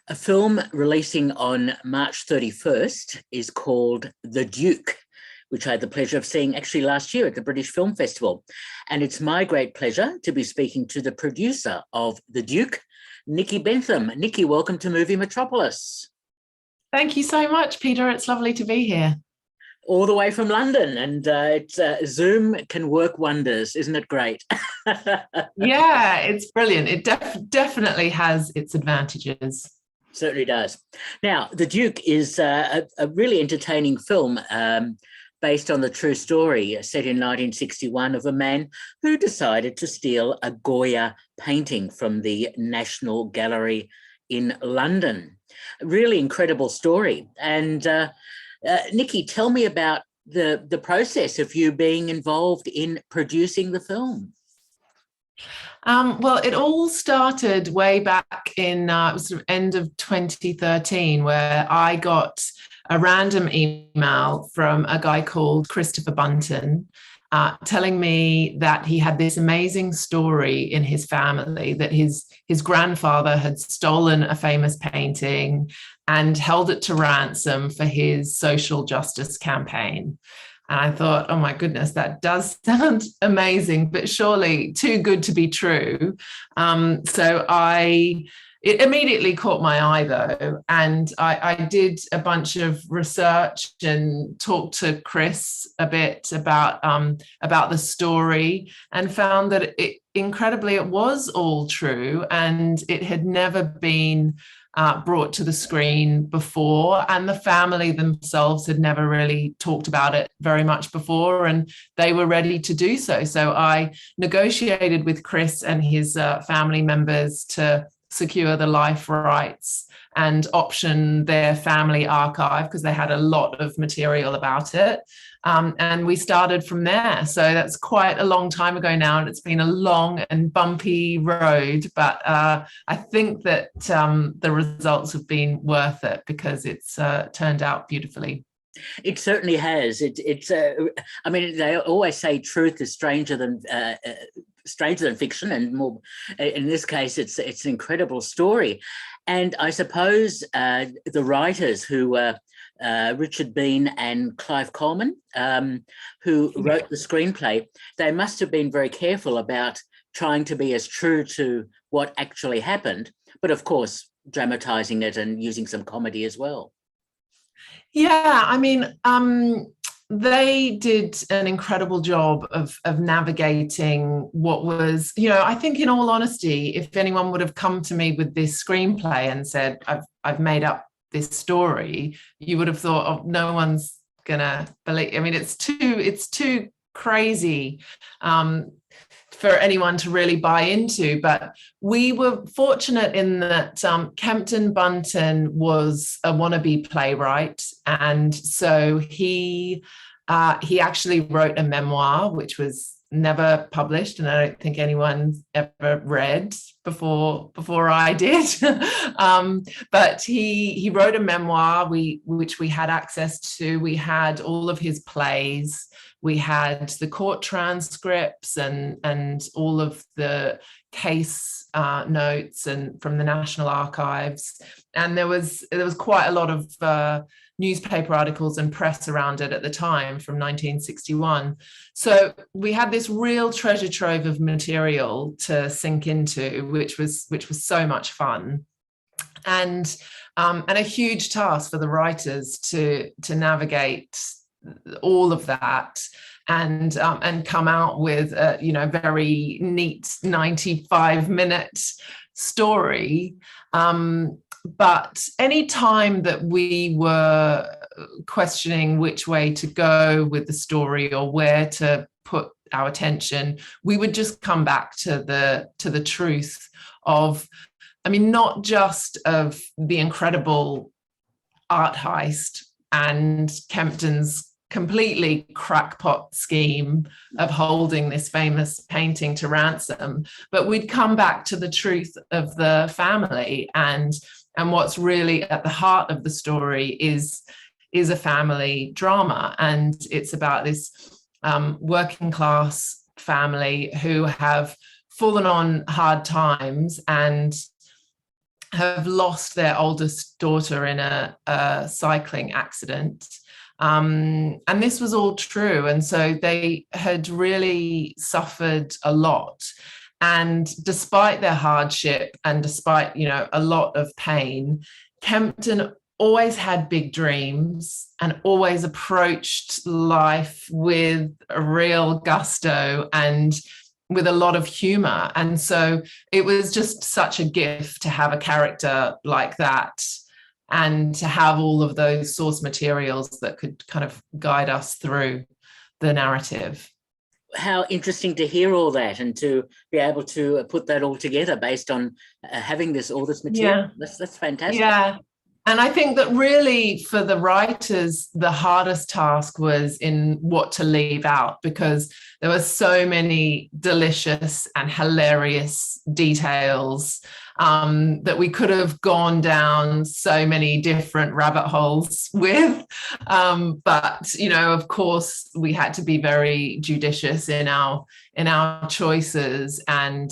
A film releasing on March 31st is called The Duke, which I had the pleasure of seeing actually last year at the British Film Festival. And it's my great pleasure to be speaking to the producer of The Duke, Nicky Bentham. Nicky, welcome to Movie Metropolis. Thank you so much, Peter. It's lovely to be here. All the way from London, and Zoom can work wonders, isn't it great? Yeah, it's brilliant. It definitely has its advantages. Certainly does. Now, The Duke is a really entertaining film based on the true story set in 1961 of a man who decided to steal a Goya painting from the National Gallery in London. A really incredible story. And Nicky, tell me about the process of you being involved in producing the film. Well, it all started way back in it was sort of end of 2013, where I got a random email from a guy called Christopher Bunton, telling me that he had this amazing story in his family, that his grandfather had stolen a famous painting and held it to ransom for his social justice campaign. And I thought, oh my goodness, that does sound amazing, but surely too good to be true. It immediately caught my eye though. And I did a bunch of research and talked to Chris a bit about the story, and found that incredibly it was all true, and it had never been brought to the screen before, and the family themselves had never really talked about it very much before, and they were ready to do so. So I negotiated with Chris and his family members to secure the life rights and option their family archive, because they had a lot of material about it. And we started from there. So that's quite a long time ago now, and it's been a long and bumpy road, but I think that the results have been worth it, because it's turned out beautifully. It certainly has. I mean, they always say truth is stranger than fiction, and more. In this case, it's an incredible story, and I suppose the writers who were Richard Bean and Clive Coleman, who wrote the screenplay, they must have been very careful about trying to be as true to what actually happened, but of course dramatising it and using some comedy as well. Yeah, I mean, they did an incredible job of navigating what was, I think, in all honesty, if anyone would have come to me with this screenplay and said, I've made up this story, you would have thought, oh, no one's gonna believe. I mean, it's too crazy for anyone to really buy into. But we were fortunate in that Kempton Bunton was a wannabe playwright, and so he actually wrote a memoir which was never published, and I don't think anyone ever read before I did. But he wrote a memoir which we had access to. We had all of his plays. We had the court transcripts and all of the case notes and from the National Archives. And there was quite a lot of newspaper articles and press around it at the time from 1961. So we had this real treasure trove of material to sink into, which was so much fun. And a huge task for the writers to navigate all of that and come out with a very neat 95-minute story. But any time that we were questioning which way to go with the story or where to put our attention, we would just come back to the truth of, I mean, not just of the incredible art heist and Kempton's completely crackpot scheme of holding this famous painting to ransom, but we'd come back to the truth of the family, and what's really at the heart of the story is a family drama, and it's about this working class family who have fallen on hard times and have lost their oldest daughter in a cycling accident. And this was all true. And so they had really suffered a lot. And despite their hardship and despite, a lot of pain, Kempton always had big dreams and always approached life with a real gusto and with a lot of humor. And so it was just such a gift to have a character like that and to have all of those source materials that could kind of guide us through the narrative. How interesting to hear all that and to be able to put that all together based on having all this material. Yeah. That's fantastic. Yeah. And I think that really for the writers, the hardest task was in what to leave out, because there were so many delicious and hilarious details that we could have gone down so many different rabbit holes with. But, of course, we had to be very judicious in our choices and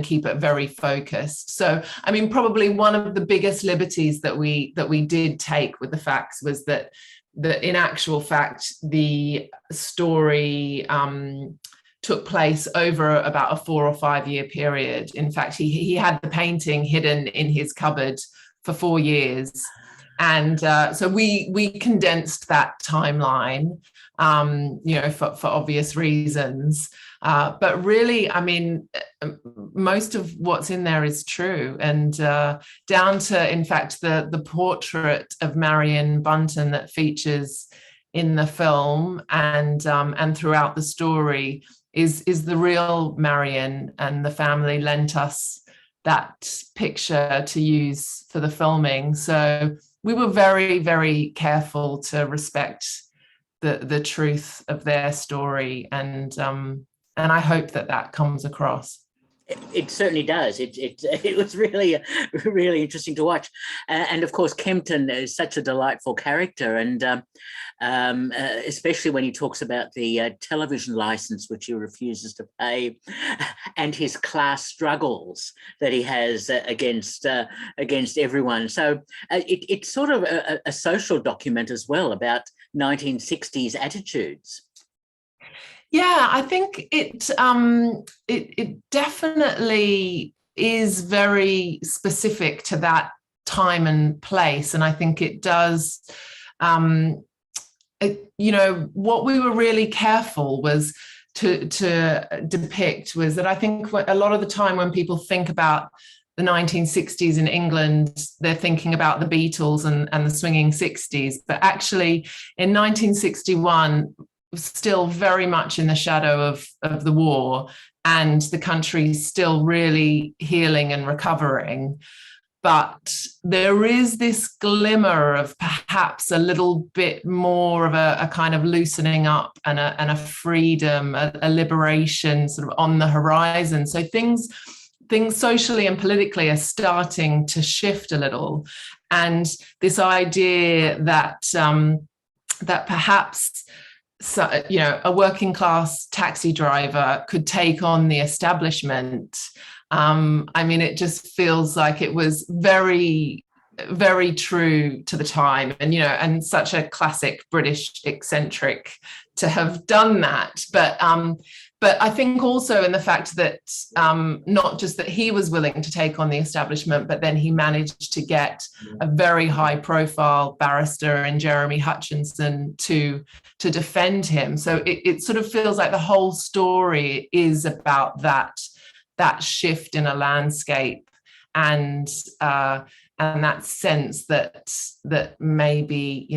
keep it very focused. So, I mean, probably one of the biggest liberties that we did take with the facts was that in actual fact, the story took place over about a 4 or 5 year period. In fact, he had the painting hidden in his cupboard for 4 years. And so we condensed that timeline, for obvious reasons. But really, I mean, most of what's in there is true. And down to, in fact, the portrait of Marion Bunton that features in the film and throughout the story is the real Marion, and the family lent us that picture to use for the filming. So we were very, very careful to respect the truth of their story, and I hope that comes across. It certainly does. It was really, really interesting to watch. And of course, Kempton is such a delightful character. And especially when he talks about the television license, which he refuses to pay, and his class struggles that he has against everyone. So it's sort of a social document as well about 1960s attitudes. Yeah, I think it definitely is very specific to that time and place, and I think it does. What we were really careful was to depict was that I think a lot of the time when people think about the 1960s in England, they're thinking about the Beatles and the swinging 60s, but actually in 1961. Still very much in the shadow of the war, and the country's still really healing and recovering. But there is this glimmer of perhaps a little bit more of a kind of loosening up and a freedom, a liberation sort of on the horizon. So things socially and politically are starting to shift a little. And this idea that perhaps a working class taxi driver could take on the establishment. I mean, it just feels like it was very, very true to the time, and such a classic British eccentric to have done that. But I think also in the fact that not just that he was willing to take on the establishment, but then he managed to get a very high profile barrister in Jeremy Hutchinson to defend him. So it sort of feels like the whole story is about that shift in a landscape and that sense that maybe,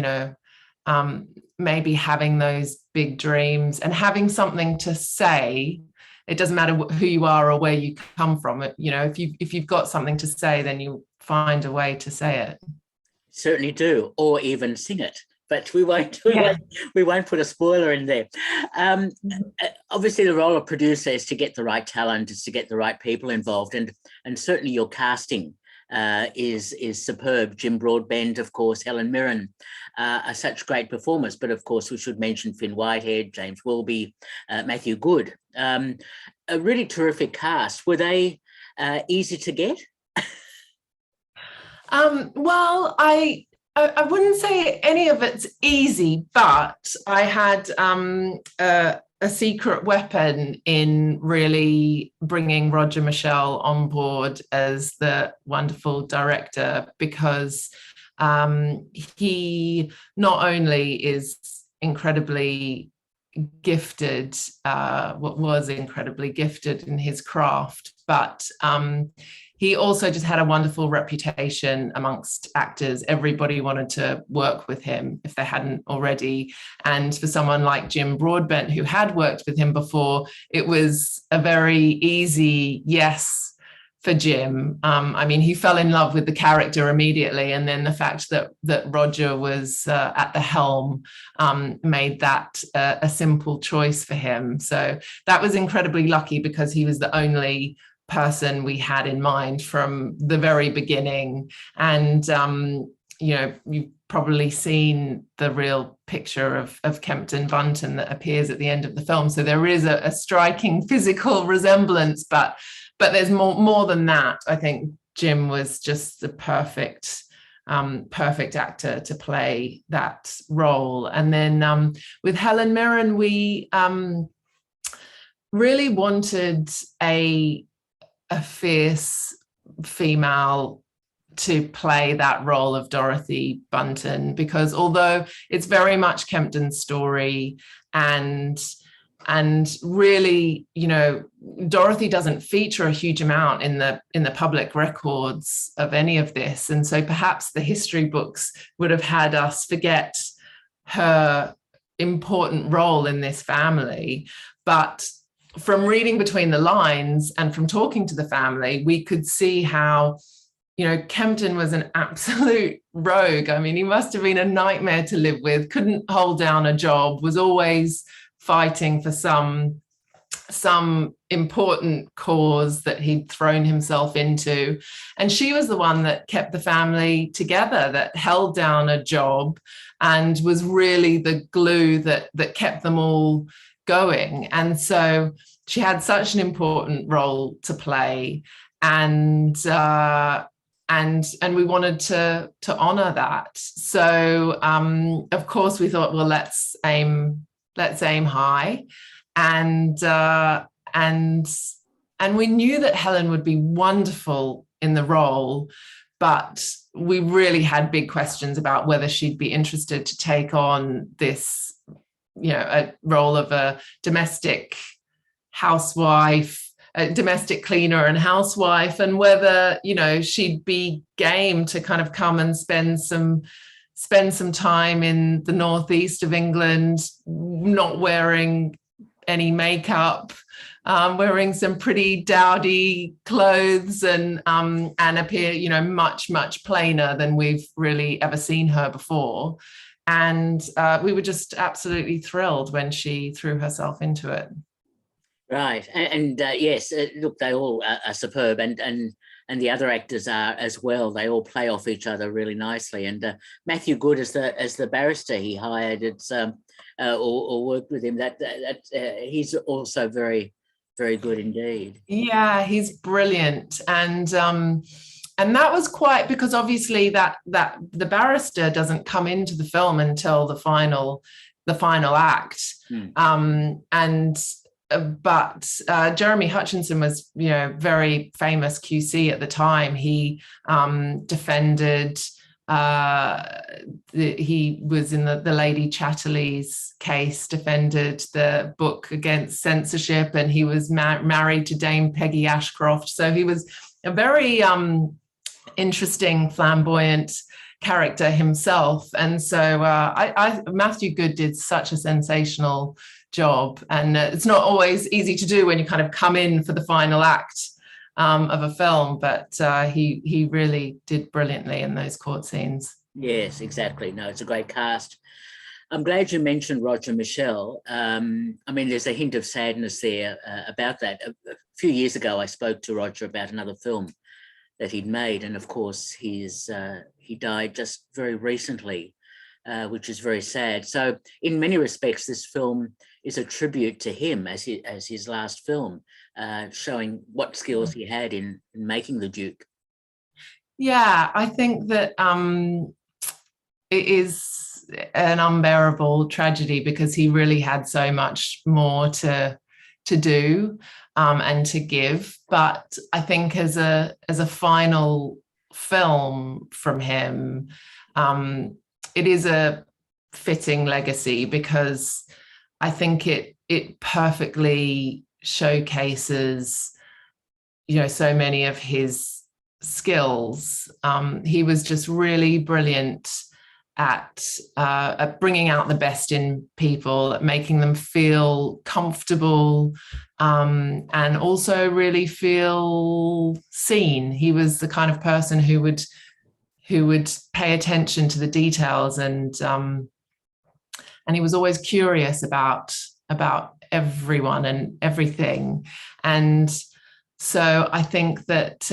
maybe having those big dreams and having something to say. It doesn't matter who you are or where you come from. If you've got something to say, then you find a way to say it. Certainly do, or even sing it. But we won't put a spoiler in there. Obviously, the role of producer is to get the right talent, is to get the right people involved, and certainly your casting is superb. Jim Broadbent, of course, Helen Mirren are such great performers. But of course, we should mention Finn Whitehead, James Wilby, Matthew Good. A really terrific cast. Were they easy to get? Well, I wouldn't say any of it's easy, but I had a secret weapon in really bringing Roger Michell on board as the wonderful director, because he not only is incredibly gifted, what was incredibly gifted in his craft, but he also just had a wonderful reputation amongst actors. Everybody wanted to work with him if they hadn't already. And for someone like Jim Broadbent, who had worked with him before, it was a very easy yes for Jim. I mean, he fell in love with the character immediately. And then the fact that Roger was at the helm made that a simple choice for him. So that was incredibly lucky, because he was the only person we had in mind from the very beginning. And you've probably seen the real picture of Kempton Bunton that appears at the end of the film, so there is a striking physical resemblance, but there's more than that. I think Jim was just the perfect actor to play that role. And then with Helen Mirren, we really wanted a fierce female to play that role of Dorothy Bunton, because although it's very much Kempton's story, and really, Dorothy doesn't feature a huge amount in the public records of any of this, and so perhaps the history books would have had us forget her important role in this family. But from reading between the lines and from talking to the family, we could see how, Kempton was an absolute rogue. I mean, he must have been a nightmare to live with, couldn't hold down a job, was always fighting for some important cause that he'd thrown himself into. And she was the one that kept the family together, that held down a job and was really the glue that kept them all going. And so she had such an important role to play, and we wanted to honor that. So of course we thought, well, let's aim high, and we knew that Helen would be wonderful in the role, but we really had big questions about whether she'd be interested to take on this, a role of a domestic housewife, a domestic cleaner and housewife, and whether, she'd be game to kind of come and spend some time in the northeast of England, not wearing any makeup, wearing some pretty dowdy clothes, and appear, much plainer than we've really ever seen her before. And we were just absolutely thrilled when she threw herself into it. Right, and yes, look, they all are superb, and the other actors are as well. They all play off each other really nicely. And Matthew Good as the barrister he hired, or worked with him, that he's also very, very good indeed. Yeah, he's brilliant, and that was quite, because obviously that the barrister doesn't come into the film until the final act. But Jeremy Hutchinson was, very famous QC at the time. He defended. He was in the Lady Chatterley's case, defended the book against censorship, and he was married to Dame Peggy Ashcroft. So he was a very interesting, flamboyant character himself. And so Matthew Good did such a sensational job, and it's not always easy to do when you kind of come in for the final act of a film, but he really did brilliantly in those court scenes. Yes, exactly. No, it's a great cast. I'm glad you mentioned Roger Michell. I mean, there's a hint of sadness there about that. A few years ago, I spoke to Roger about another film that he'd made, and of course he died just very recently, which is very sad. So in many respects, this film is a tribute to him as his last film, showing what skills he had in making The Duke. Yeah, I think that it is an unbearable tragedy because he really had so much more to do and to give. But I think as a final film from him, it is a fitting legacy because I think it perfectly showcases, so many of his skills. He was just really brilliant at bringing out the best in people, at making them feel comfortable, and also really feel seen. He was the kind of person who would pay attention to the details, and he was always curious about everyone and everything. And so I think that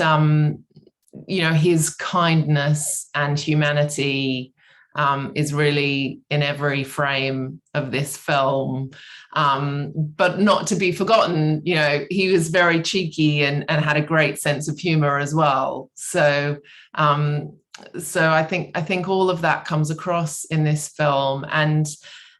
his kindness and humanity is really in every frame of this film, but not to be forgotten. He was very cheeky and had a great sense of humor as well. So I think all of that comes across in this film. And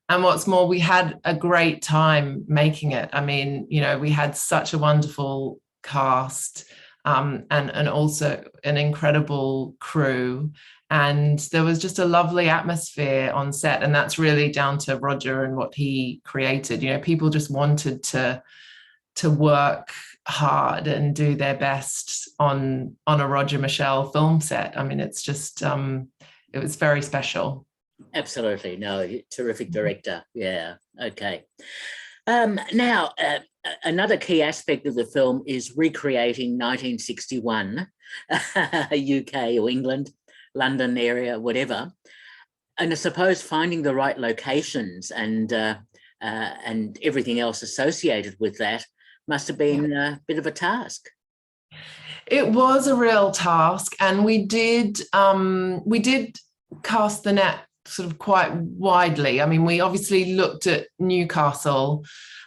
what's more, we had a great time making it. I mean, we had such a wonderful cast, and also an incredible crew. And there was just a lovely atmosphere on set. And that's really down to Roger and what he created. People just wanted to work hard and do their best on a Roger Michell film set. I mean, it's just, it was very special. Absolutely. No, terrific director. Yeah. Okay. Now, another key aspect of the film is recreating 1961, UK or England, London area, whatever. And I suppose finding the right locations and everything else associated with that must have been a bit of a task. It was a real task, and we did cast the net sort of quite widely. I mean, we obviously looked at Newcastle,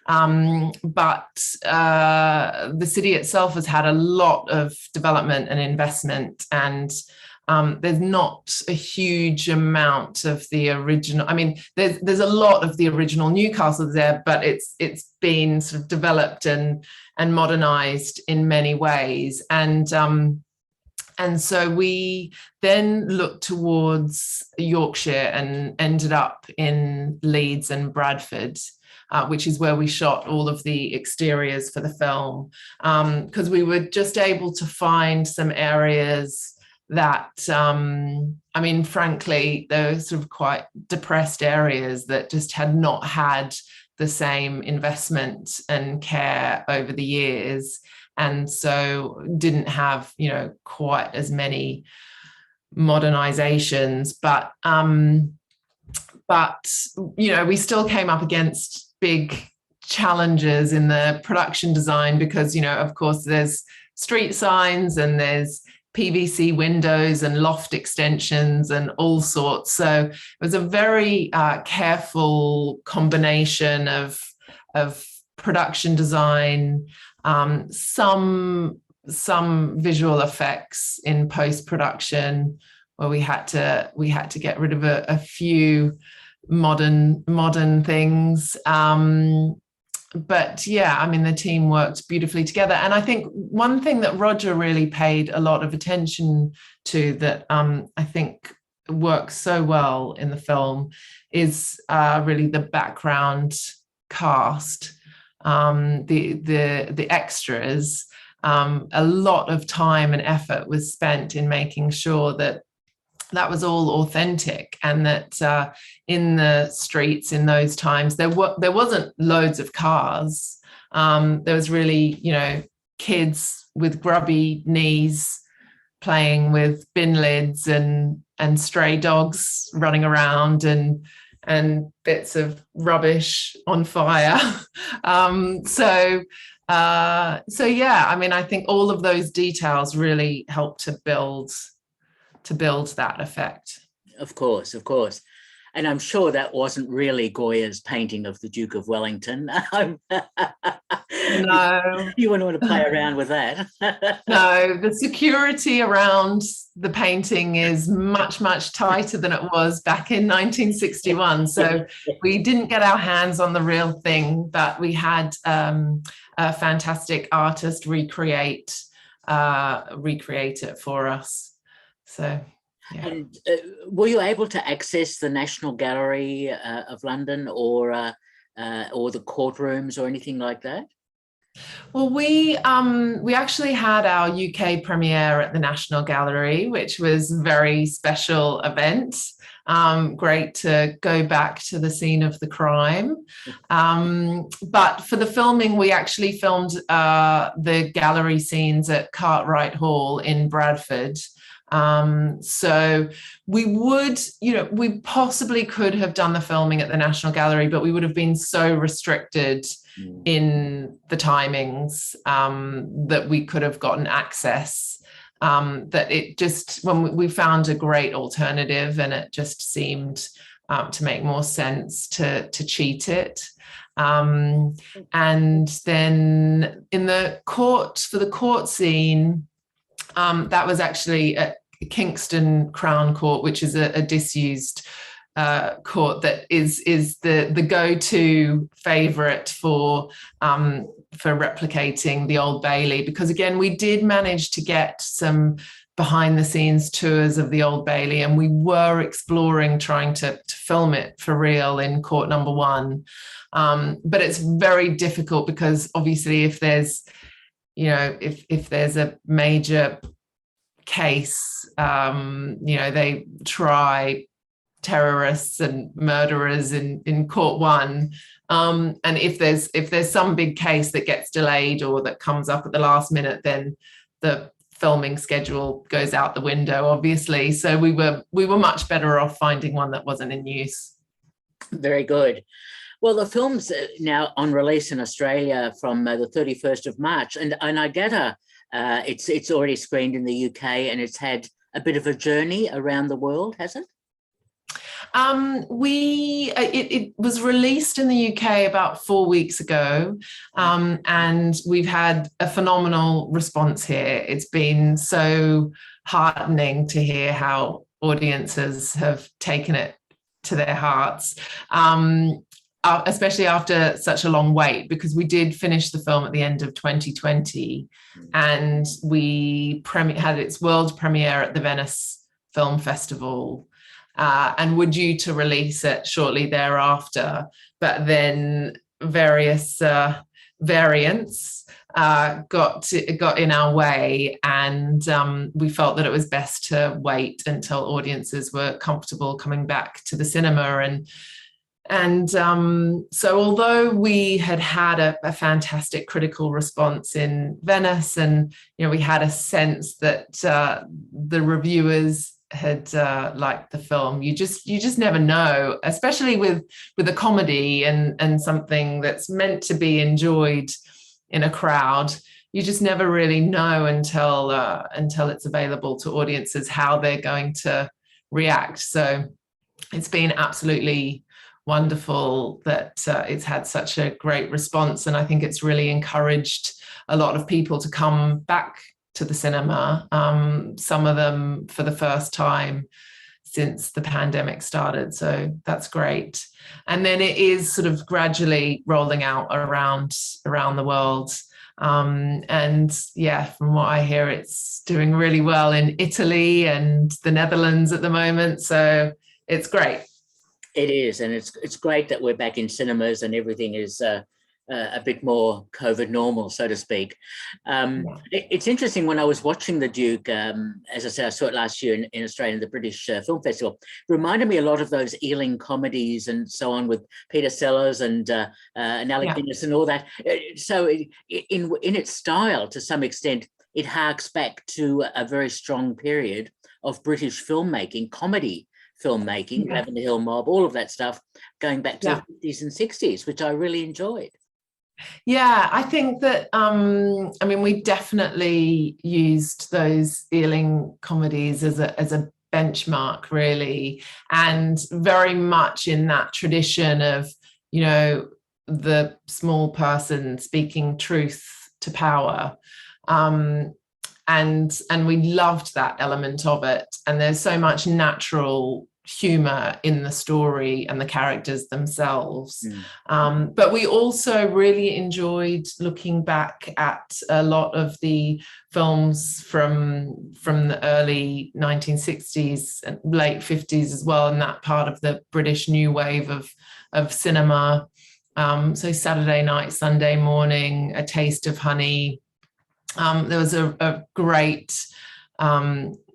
but the city itself has had a lot of development and investment, and there's not a huge amount of the original. I mean, there's a lot of the original Newcastle there, but it's been sort of developed and modernized in many ways. And so we then looked towards Yorkshire and ended up in Leeds and Bradford, which is where we shot all of the exteriors for the film, because we were just able to find some areas that, I mean, frankly, they were sort of quite depressed areas that just had not had the same investment and care over the years. And so didn't have, quite as many modernizations, but we still came up against big challenges in the production design because, of course, there's street signs and there's PVC windows and loft extensions and all sorts. So it was a very careful combination of production design, some visual effects in post-production where we had to get rid of a few modern things. But yeah, I mean, the team worked beautifully together. And I think one thing that Roger really paid a lot of attention to that I think works so well in the film is really the background cast, the extras. A lot of time and effort was spent in making sure that was all authentic, and that in the streets in those times there wasn't loads of cars. There was really, kids with grubby knees playing with bin lids and stray dogs running around and bits of rubbish on fire. So yeah, I mean, I think all of those details really help to build that effect. Of course. And I'm sure that wasn't really Goya's painting of the Duke of Wellington. No. You wouldn't want to play around with that. No, the security around the painting is much, much tighter than it was back in 1961. So we didn't get our hands on the real thing, but we had a fantastic artist recreate it for us. So, yeah. And were you able to access the National Gallery of London or the courtrooms or anything like that? Well, we actually had our UK premiere at the National Gallery, which was a very special event. Great to go back to the scene of the crime. But for the filming, we actually filmed the gallery scenes at Cartwright Hall in Bradford. So we would, we possibly could have done the filming at the National Gallery, but we would have been so restricted in the timings that we could have gotten access, that it just, when we found a great alternative, and it just seemed to make more sense to cheat it. And then in the court, for the court scene, that was actually at Kingston Crown Court, which is a disused court that is the go-to favourite for replicating the Old Bailey, because again, we did manage to get some behind the scenes tours of the Old Bailey, and we were exploring trying to film it for real in court number 1. But it's very difficult because obviously if there's if there's a major case, they try terrorists and murderers in court 1, and if there's some big case that gets delayed or that comes up at the last minute, then the filming schedule goes out the window, obviously. So we were much better off finding one that wasn't in use. Very good. Well, the film's now on release in Australia from the 31st of March, and I gather it's already screened in the UK, and it's had a bit of a journey around the world, has it? It was released in the UK about 4 weeks ago, and we've had a phenomenal response here. It's been so heartening to hear how audiences have taken it to their hearts, especially after such a long wait, because we did finish the film at the end of 2020, and we had its world premiere at the Venice Film Festival, and were due to release it shortly thereafter, but then various variants got in our way, and we felt that it was best to wait until audiences were comfortable coming back to the cinema. And so although we had a fantastic critical response in Venice, and we had a sense that the reviewers had liked the film, you just never know, especially with a comedy and something that's meant to be enjoyed in a crowd. You just never really know until it's available to audiences how they're going to react. So it's been absolutely wonderful that it's had such a great response, and I think it's really encouraged a lot of people to come back to the cinema, some of them for the first time since the pandemic started, so that's great. And then it is sort of gradually rolling out around the world, and yeah, from what I hear, it's doing really well in Italy and the Netherlands at the moment, so it's great. It is, and it's great that we're back in cinemas and everything is a bit more COVID normal, so to speak. It's interesting, when I was watching The Duke, as I said, I saw it last year in Australia, the British Film Festival. It reminded me a lot of those Ealing comedies and so on, with Peter Sellers and Alec Guinness and all that. So in its style, to some extent, it harks back to a very strong period of British filmmaking, comedy filmmaking, Lavender Hill Mob, all of that stuff, going back to the 50s and 60s, which I really enjoyed. Yeah, I think that, we definitely used those Ealing comedies as a benchmark, really, and very much in that tradition of, you know, the small person speaking truth to power. And we loved that element of it. And there's so much natural humor in the story and the characters themselves. But we also really enjoyed looking back at a lot of the films from the early 1960s and late 50s as well, in that part of the British new wave of cinema. So Saturday Night, Sunday Morning, A Taste of Honey. There was a great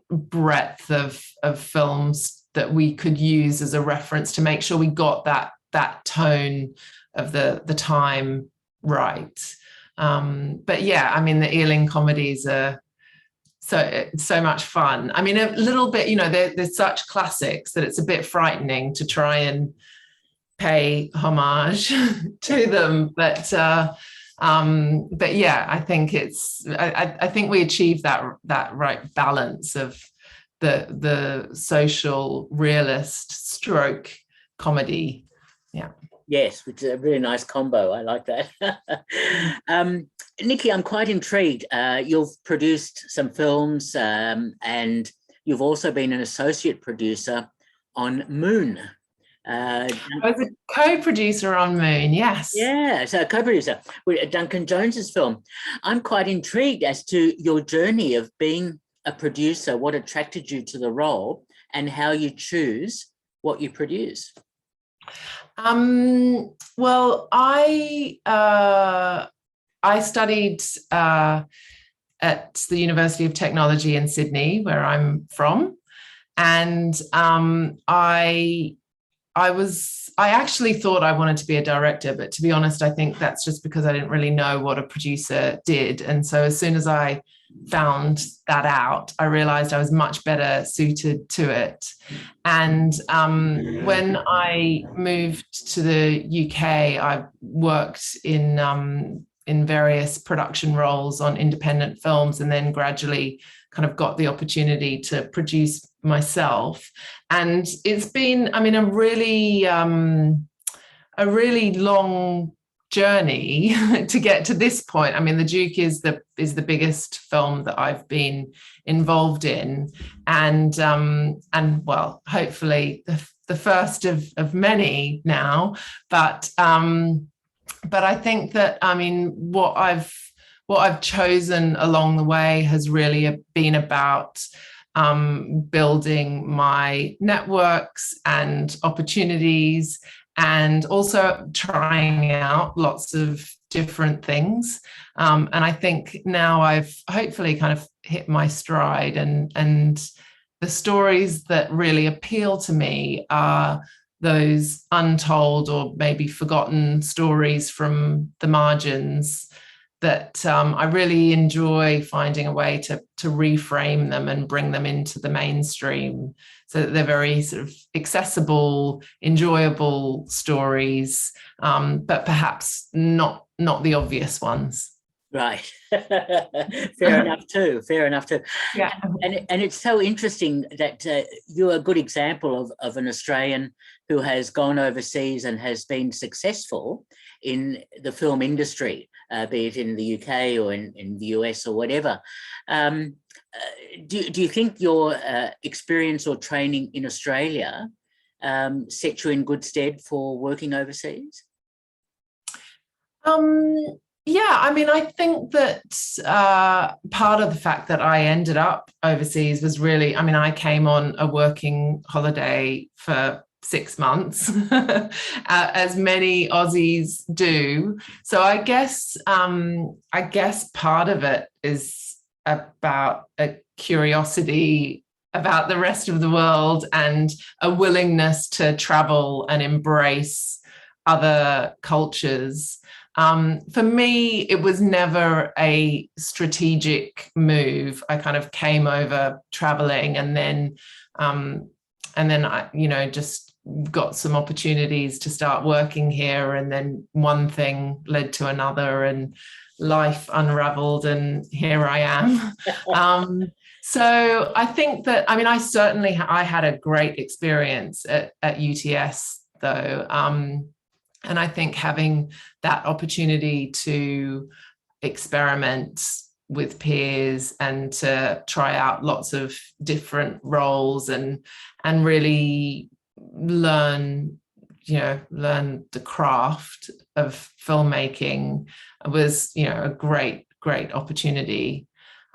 breadth of films that we could use as a reference to make sure we got that tone of the time right. But yeah, I mean, the Ealing comedies are so much fun. I mean, a little bit, you know, they're such classics that it's a bit frightening to try and pay homage to them. But yeah, I think I think we achieved that right balance of the social realist stroke comedy. Yeah. Yes, which is a really nice combo. I like that. Nicky, I'm quite intrigued. You've produced some films, and you've also been an associate producer on Moon. I was a co-producer on Moon, yes. Yeah, so a co-producer with Duncan Jones's film. I'm quite intrigued as to your journey of being a producer, what attracted you to the role, and how you choose what you produce. Well, I studied at the University of Technology in Sydney, where I'm from, and I actually thought I wanted to be a director, but to be honest, I think that's just because I didn't really know what a producer did. And so as soon as I found that out, I realized I was much better suited to it. And when I moved to the UK, I worked in various production roles on independent films, and then gradually kind of got the opportunity to produce myself. And it's been, I mean, a really long journey to get to this point. I mean, the Duke is the biggest film that I've been involved in, and well, hopefully the first of many now. But I think that, I mean, what I've chosen along the way has really been about building my networks and opportunities, and also trying out lots of different things. And I think now I've hopefully kind of hit my stride, and the stories that really appeal to me are those untold or maybe forgotten stories from the margins that I really enjoy finding a way to reframe them and bring them into the mainstream, so that they're very sort of accessible, enjoyable stories, but perhaps not the obvious ones. Right. Fair enough too. Yeah. And it's so interesting that you're a good example of an Australian who has gone overseas and has been successful in the film industry, be it in the UK or in the US or whatever. Do you think your experience or training in Australia set you in good stead for working overseas? Yeah, I mean, I think that part of the fact that I ended up overseas was really, I mean, I came on a working holiday for 6 months, as many Aussies do. So I guess part of it is about a curiosity about the rest of the world and a willingness to travel and embrace other cultures. For me, it was never a strategic move. I kind of came over traveling, and then I, you know, just got some opportunities to start working here, and then one thing led to another, and life unraveled, and here I am. So I think that, I mean, I had a great experience at UTS though. And I think having that opportunity to experiment with peers and to try out lots of different roles and really learn the craft of filmmaking was, a great opportunity.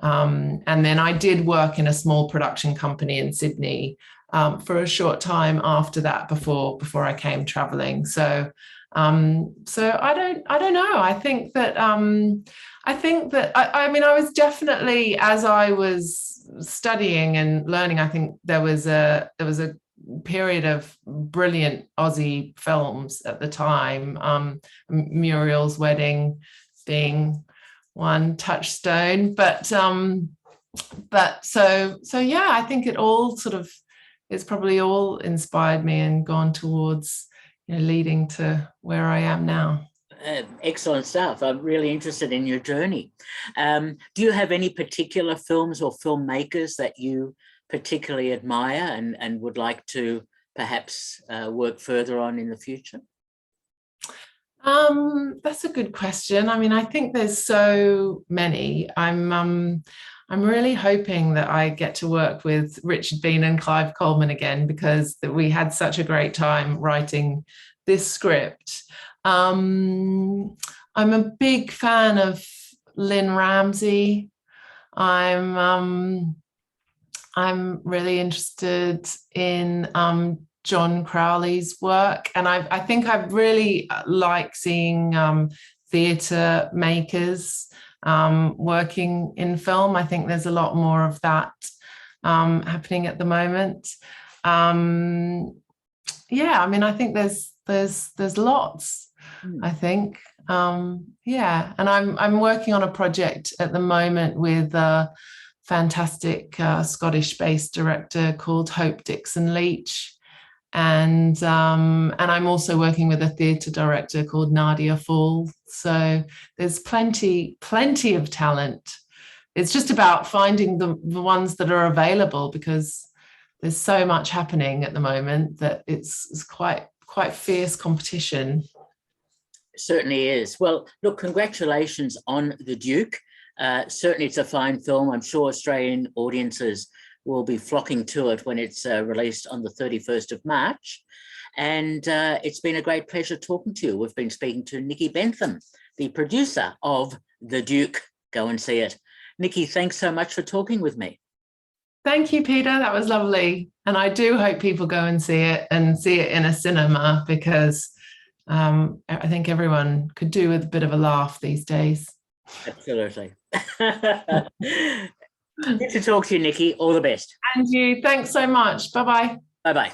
And then I did work in a small production company in Sydney for a short time after that, before I came traveling. So I don't know. I think that I mean, I was definitely, as I was studying and learning, I think there was a period of brilliant Aussie films at the time. Muriel's Wedding being one touchstone, but so yeah, I think it's probably all inspired me and gone towards, leading to where I am now. Excellent stuff. I'm really interested in your journey. Do you have any particular films or filmmakers that you particularly admire and would like to perhaps work further on in the future? That's a good question. I mean, I think there's so many. I'm really hoping that I get to work with Richard Bean and Clive Coleman again, because we had such a great time writing this script. I'm a big fan of Lynn Ramsey. I'm really interested in John Crowley's work, and I think I really like seeing theatre makers working in film. I think there's a lot more of that happening at the moment. Yeah, I mean, I think there's lots. I think yeah, and I'm working on a project at the moment with a fantastic Scottish-based director called Hope Dixon-Leach. And I'm also working with a theatre director called Nadia Fall. So there's plenty of talent. It's just about finding the ones that are available, because there's so much happening at the moment that it's quite fierce competition. Certainly is. Well, look, congratulations on The Duke. Certainly it's a fine film. I'm sure Australian audiences will be flocking to it when it's released on the 31st of March. And it's been a great pleasure talking to you. We've been speaking to Nicky Bentham, the producer of The Duke. Go and see it. Nicky, thanks so much for talking with me. Thank you, Peter. That was lovely. And I do hope people go and see it in a cinema, because I think everyone could do with a bit of a laugh these days. Absolutely. Good to talk to you, Nicky. All the best. And you. Thanks so much. Bye-bye. Bye-bye.